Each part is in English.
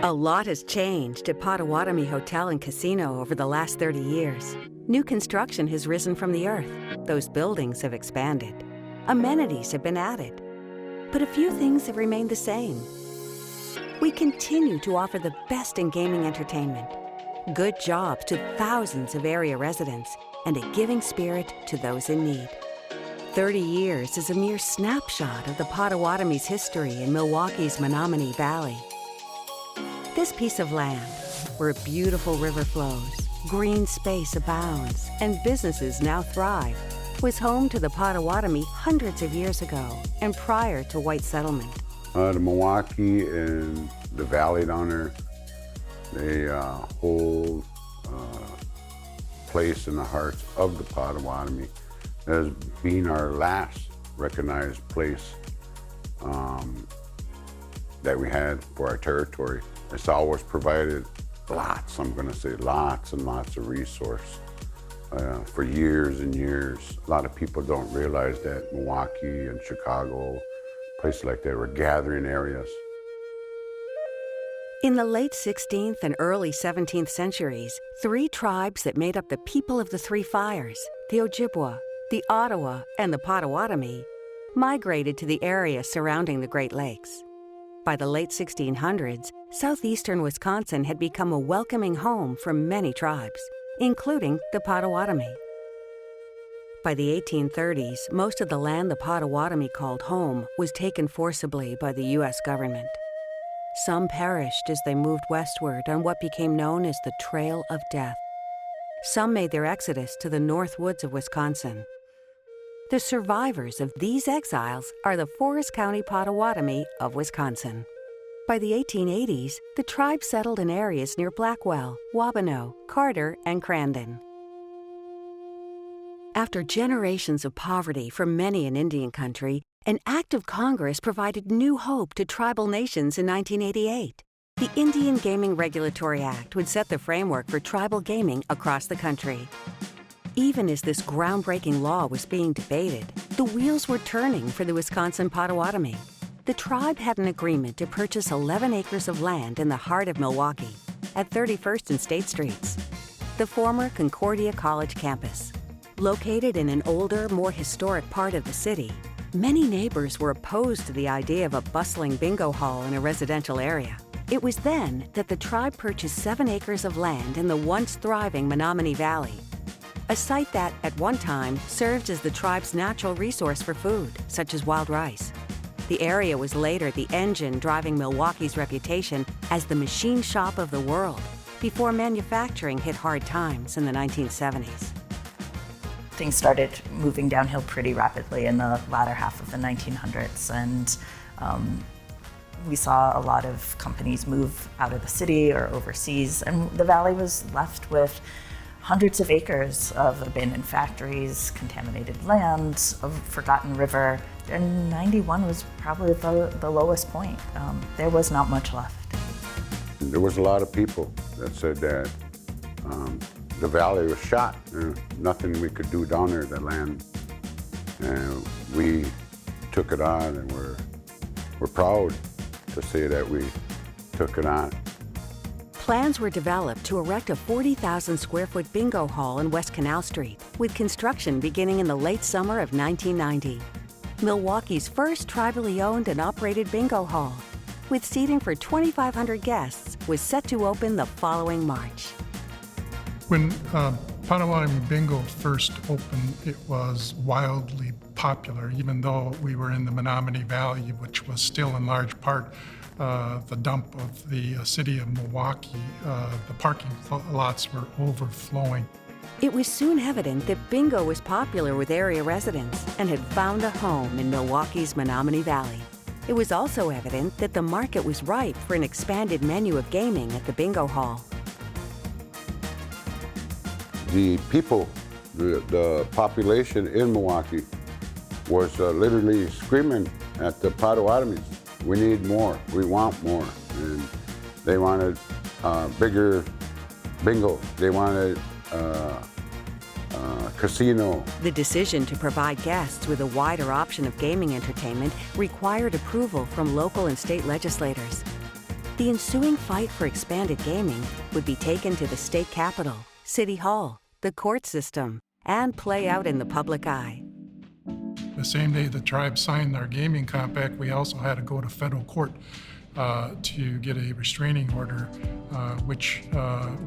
A lot has changed at Potawatomi Hotel and Casino over the last 30 years. New construction has risen from the earth. Those buildings have expanded. Amenities have been added. But a few things have remained the same. We continue to offer the best in gaming entertainment, good jobs to thousands of area residents, and a giving spirit to those in need. 30 years is a mere snapshot of the Potawatomi's history in Milwaukee's Menominee Valley. This piece of land, where a beautiful river flows, green space abounds, and businesses now thrive, was home to the Potawatomi hundreds of years ago and prior to white settlement. The Milwaukee and the valley down there, they hold place in the hearts of the Potawatomi as being our last recognized place that we had for our territory. It's always provided lots, I'm gonna say lots and lots of resource for years and years. A lot of people don't realize that Milwaukee and Chicago, places like that, were gathering areas. In the late 16th and early 17th centuries, three tribes that made up the people of the Three Fires, the Ojibwa, the Ottawa, and the Potawatomi, migrated to the area surrounding the Great Lakes. By the late 1600s, southeastern Wisconsin had become a welcoming home for many tribes, including the Potawatomi. By the 1830s, most of the land the Potawatomi called home was taken forcibly by the U.S. government. Some perished as they moved westward on what became known as the Trail of Death. Some made their exodus to the north woods of Wisconsin. The survivors of these exiles are the Forest County Potawatomi of Wisconsin. By the 1880s, the tribe settled in areas near Blackwell, Wabano, Carter, and Crandon. After generations of poverty for many in Indian country, an act of Congress provided new hope to tribal nations in 1988. The Indian Gaming Regulatory Act would set the framework for tribal gaming across the country. Even as this groundbreaking law was being debated, the wheels were turning for the Wisconsin Potawatomi. The tribe had an agreement to purchase 11 acres of land in the heart of Milwaukee, at 31st and State Streets, the former Concordia College campus. Located in an older, more historic part of the city, many neighbors were opposed to the idea of a bustling bingo hall in a residential area. It was then that the tribe purchased 7 acres of land in the once thriving Menominee Valley, a site that, at one time, served as the tribe's natural resource for food, such as wild rice. The area was later the engine driving Milwaukee's reputation as the machine shop of the world, before manufacturing hit hard times in the 1970s. Things started moving downhill pretty rapidly in the latter half of the 1900s, and we saw a lot of companies move out of the city or overseas, and the valley was left with hundreds of acres of abandoned factories, contaminated land, a forgotten river, and 91 was probably the lowest point. There was not much left. There was a lot of people that said that the valley was shot. There's nothing we could do down there, the land. And we took it on, and we're proud to say that we took it on. Plans were developed to erect a 40,000 square foot bingo hall in West Canal Street, with construction beginning in the late summer of 1990. Milwaukee's first tribally owned and operated bingo hall, with seating for 2,500 guests, was set to open the following March. When Potawatomi Bingo first opened, it was wildly popular, even though we were in the Menominee Valley, which was still in large part the dump of the city of Milwaukee. The parking lots were overflowing. It was soon evident that bingo was popular with area residents and had found a home in Milwaukee's Menominee Valley. It was also evident that the market was ripe for an expanded menu of gaming at the bingo hall. The people, the population in Milwaukee was literally screaming at the Potawatomis, we need more, we want more. And they wanted bigger bingo, they wanted casino. The decision to provide guests with a wider option of gaming entertainment required approval from local and state legislators. The ensuing fight for expanded gaming would be taken to the state capitol, city hall, the court system, and play out in the public eye. The same day the tribe signed our gaming compact, we also had to go to federal court to get a restraining order, which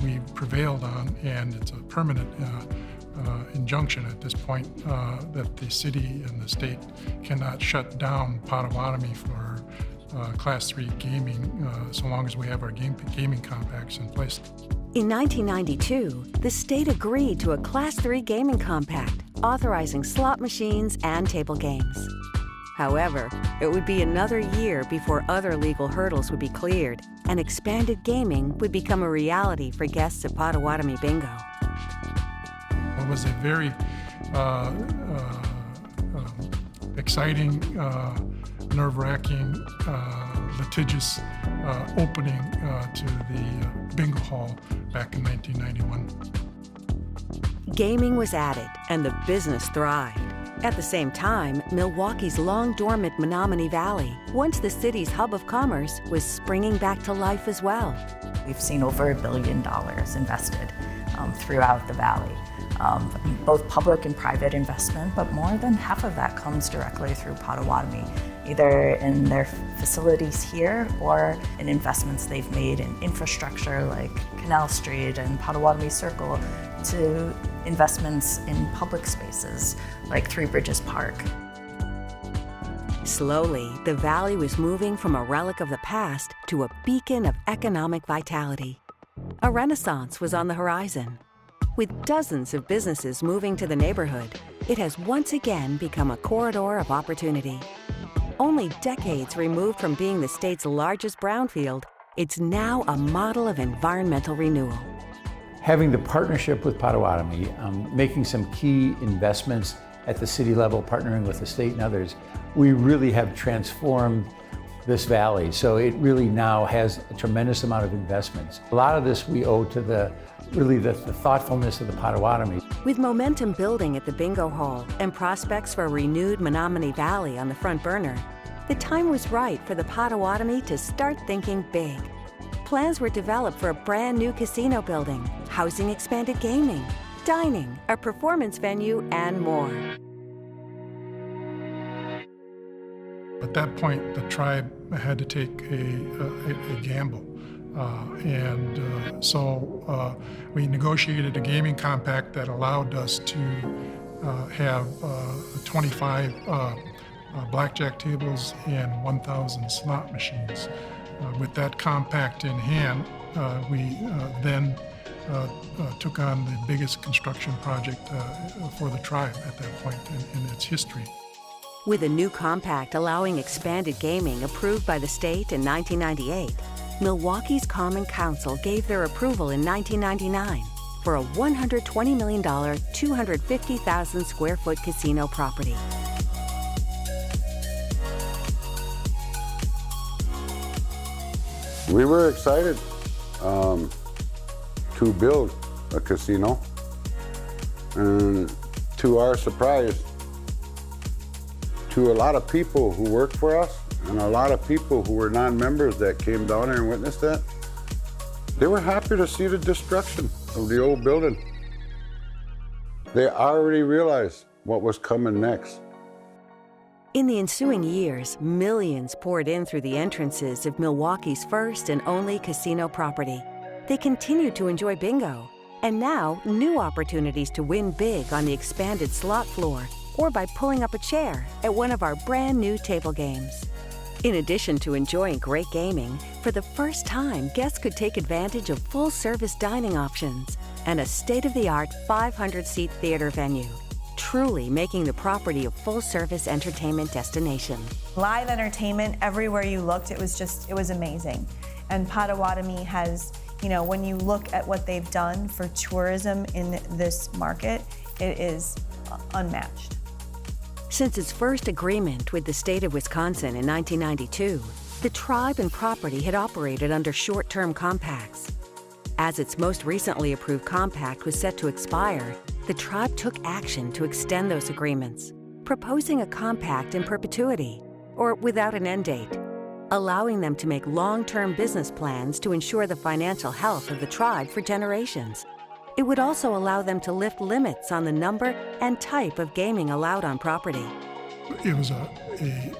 we prevailed on, and it's a permanent injunction at this point that the city and the state cannot shut down Potawatomi for Class 3 gaming so long as we have our gaming compacts in place. In 1992, the state agreed to a Class 3 gaming compact authorizing slot machines and table games. However, it would be another year before other legal hurdles would be cleared and expanded gaming would become a reality for guests at Potawatomi Bingo. It was a very exciting, nerve-wracking, litigious opening to the bingo hall back in 1991. Gaming was added and the business thrived. At the same time, Milwaukee's long-dormant Menominee Valley, once the city's hub of commerce, was springing back to life as well. We've seen over $1 billion invested throughout the valley, both public and private investment, but more than half of that comes directly through Potawatomi, either in their facilities here or in investments they've made in infrastructure like Canal Street and Potawatomi Circle, to investments in public spaces like Three Bridges Park. Slowly, the valley was moving from a relic of the past to a beacon of economic vitality. A renaissance was on the horizon. With dozens of businesses moving to the neighborhood, it has once again become a corridor of opportunity. Only decades removed from being the state's largest brownfield, it's now a model of environmental renewal. Having the partnership with Potawatomi, making some key investments at the city level, partnering with the state and others, we really have transformed this valley. So it really now has a tremendous amount of investments. A lot of this we owe to the thoughtfulness of the Potawatomi. With momentum building at the bingo hall and prospects for a renewed Menominee Valley on the front burner, the time was right for the Potawatomi to start thinking big. Plans were developed for a brand new casino building, housing expanded gaming, dining, a performance venue, and more. At that point, the tribe had to take a gamble. So we negotiated a gaming compact that allowed us to have 25 blackjack tables and 1,000 slot machines. With that compact in hand, we then took on the biggest construction project for the tribe at that point in its history. With a new compact allowing expanded gaming approved by the state in 1998, Milwaukee's Common Council gave their approval in 1999 for a $120 million, 250,000 square foot casino property. We were excited to build a casino, and to our surprise, to a lot of people who work for us and a lot of people who were non-members that came down there and witnessed that, they were happy to see the destruction of the old building. They already realized what was coming next. In the ensuing years, millions poured in through the entrances of Milwaukee's first and only casino property. They continued to enjoy bingo, and now new opportunities to win big on the expanded slot floor or by pulling up a chair at one of our brand new table games. In addition to enjoying great gaming, for the first time, guests could take advantage of full-service dining options and a state-of-the-art 500-seat theater venue, truly making the property a full-service entertainment destination. Live entertainment everywhere you looked, it was amazing. And Potawatomi has, when you look at what they've done for tourism in this market, it is unmatched. Since its first agreement with the state of Wisconsin in 1992, the tribe and property had operated under short-term compacts. As its most recently approved compact was set to expire, the tribe took action to extend those agreements, proposing a compact in perpetuity, or without an end date. allowing them to make long-term business plans to ensure the financial health of the tribe for generations. It would also allow them to lift limits on the number and type of gaming allowed on property. It was a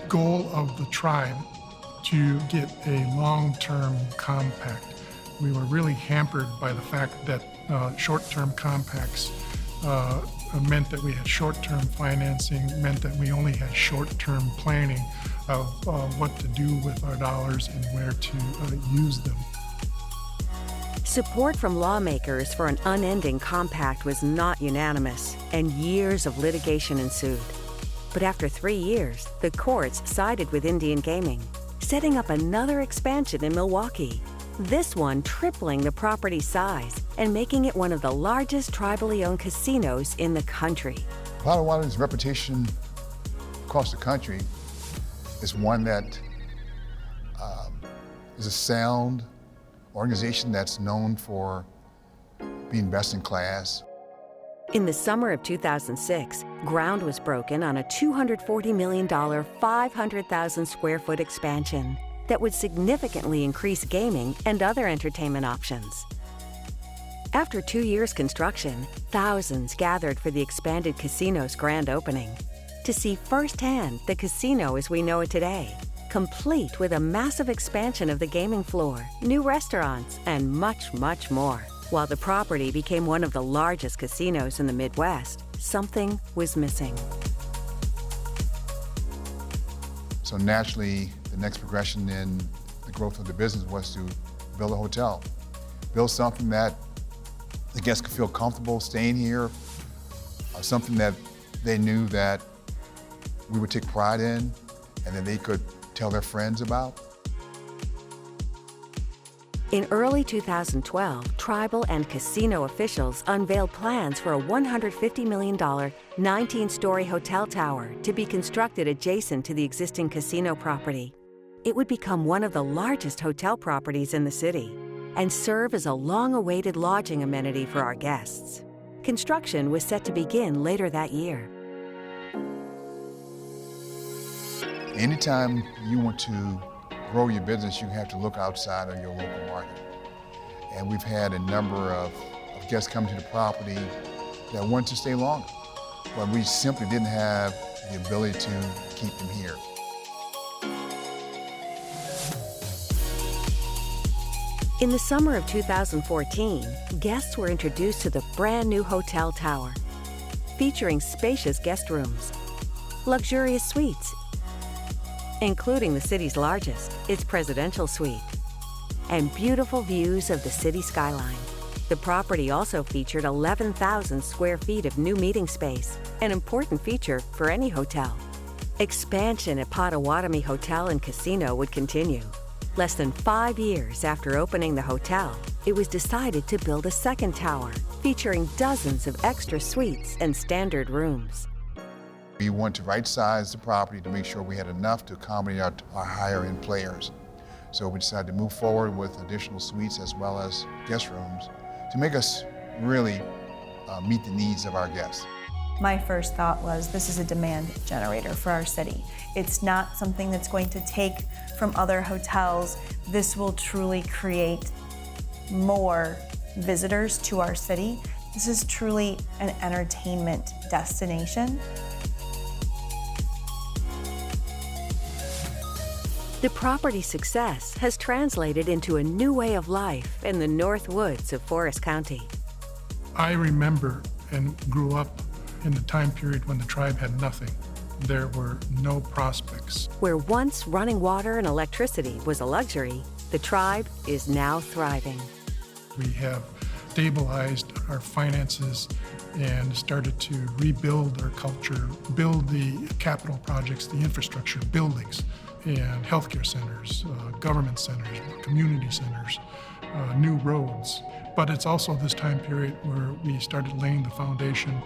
goal of the tribe to get a long-term compact. We were really hampered by the fact that short-term compacts meant that we had short-term financing, meant that we only had short-term planning of what to do with our dollars and where to use them. Support from lawmakers for an unending compact was not unanimous, and years of litigation ensued. But after 3 years, the courts sided with Indian Gaming, setting up another expansion in Milwaukee, this one tripling the property's size and making it one of the largest tribally owned casinos in the country. Potawatomi's reputation across the country is one that is a sound organization that's known for being best in class. In the summer of 2006, ground was broken on a $240 million, 500,000 square foot expansion that would significantly increase gaming and other entertainment options. After 2 years' construction, thousands gathered for the expanded casino's grand opening to see firsthand the casino as we know it today, complete with a massive expansion of the gaming floor, new restaurants, and much, much more. While the property became one of the largest casinos in the Midwest, something was missing. So naturally, the next progression in the growth of the business was to build a hotel. Build something that the guests could feel comfortable staying here, something that they knew that we would take pride in and that they could tell their friends about. In early 2012, tribal and casino officials unveiled plans for a $150 million, 19-story hotel tower to be constructed adjacent to the existing casino property. It would become one of the largest hotel properties in the city and serve as a long-awaited lodging amenity for our guests. Construction was set to begin later that year. Anytime you want to grow your business, you have to look outside of your local market. And we've had a number of guests come to the property that wanted to stay longer, but we simply didn't have the ability to keep them here. In the summer of 2014, guests were introduced to the brand new hotel tower, featuring spacious guest rooms, luxurious suites, including the city's largest, its presidential suite, and beautiful views of the city skyline. The property also featured 11,000 square feet of new meeting space, an important feature for any hotel. Expansion at Potawatomi Hotel and Casino would continue. Less than 5 years after opening the hotel, it was decided to build a second tower, featuring dozens of extra suites and standard rooms. We wanted to right-size the property to make sure we had enough to accommodate our higher-end players. So we decided to move forward with additional suites as well as guest rooms to make us really meet the needs of our guests. My first thought was, this is a demand generator for our city. It's not something that's going to take from other hotels. This will truly create more visitors to our city. This is truly an entertainment destination. The property's success has translated into a new way of life in the North Woods of Forest County. I remember and grew up in the time period when the tribe had nothing. There were no prospects. Where once running water and electricity was a luxury, the tribe is now thriving. We have stabilized our finances and started to rebuild our culture, build the capital projects, the infrastructure, buildings, and healthcare centers, government centers, community centers, new roads. But it's also this time period where we started laying the foundation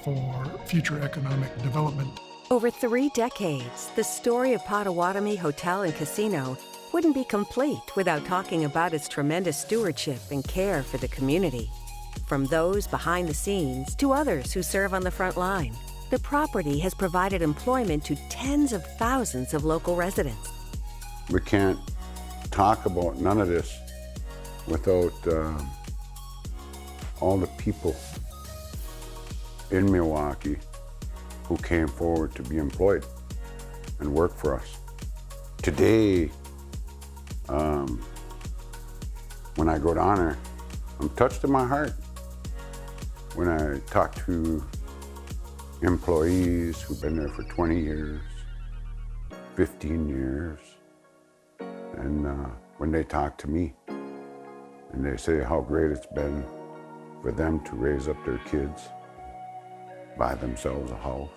for future economic development. Over 3 decades, the story of Potawatomi Hotel and Casino wouldn't be complete without talking about its tremendous stewardship and care for the community. From those behind the scenes to others who serve on the front line, the property has provided employment to tens of thousands of local residents. we can't talk about none of this without all the people in Milwaukee who came forward to be employed and work for us. Today, when I go down there, I'm touched in my heart when I talk to employees who've been there for 20 years, 15 years, and when they talk to me and they say how great it's been for them to raise up their kids, buy themselves a house.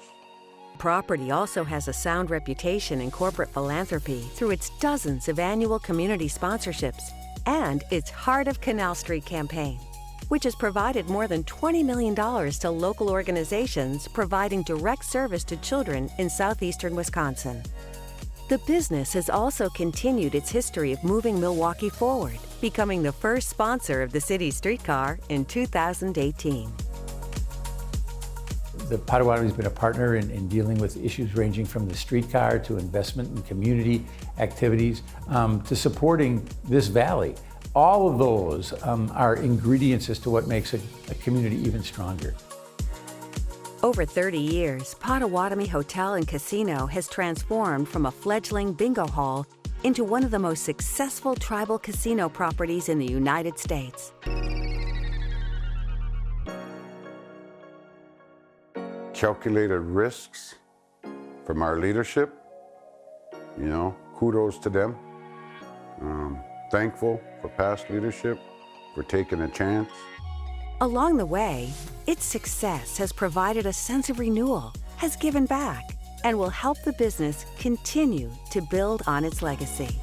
Property also has a sound reputation in corporate philanthropy through its dozens of annual community sponsorships and its Heart of Canal Street campaign, which has provided more than $20 million to local organizations providing direct service to children in southeastern Wisconsin. The business has also continued its history of moving Milwaukee forward, becoming the first sponsor of the city's streetcar in 2018. The Potawatomi has been a partner in dealing with issues ranging from the streetcar to investment in community activities to supporting this valley. All of those are ingredients as to what makes a community even stronger. Over 30 years, Potawatomi Hotel and Casino has transformed from a fledgling bingo hall into one of the most successful tribal casino properties in the United States. Calculated risks from our leadership, kudos to them. Thankful for past leadership for taking a chance. Along the way, its success has provided a sense of renewal, has given back, and will help the business continue to build on its legacy.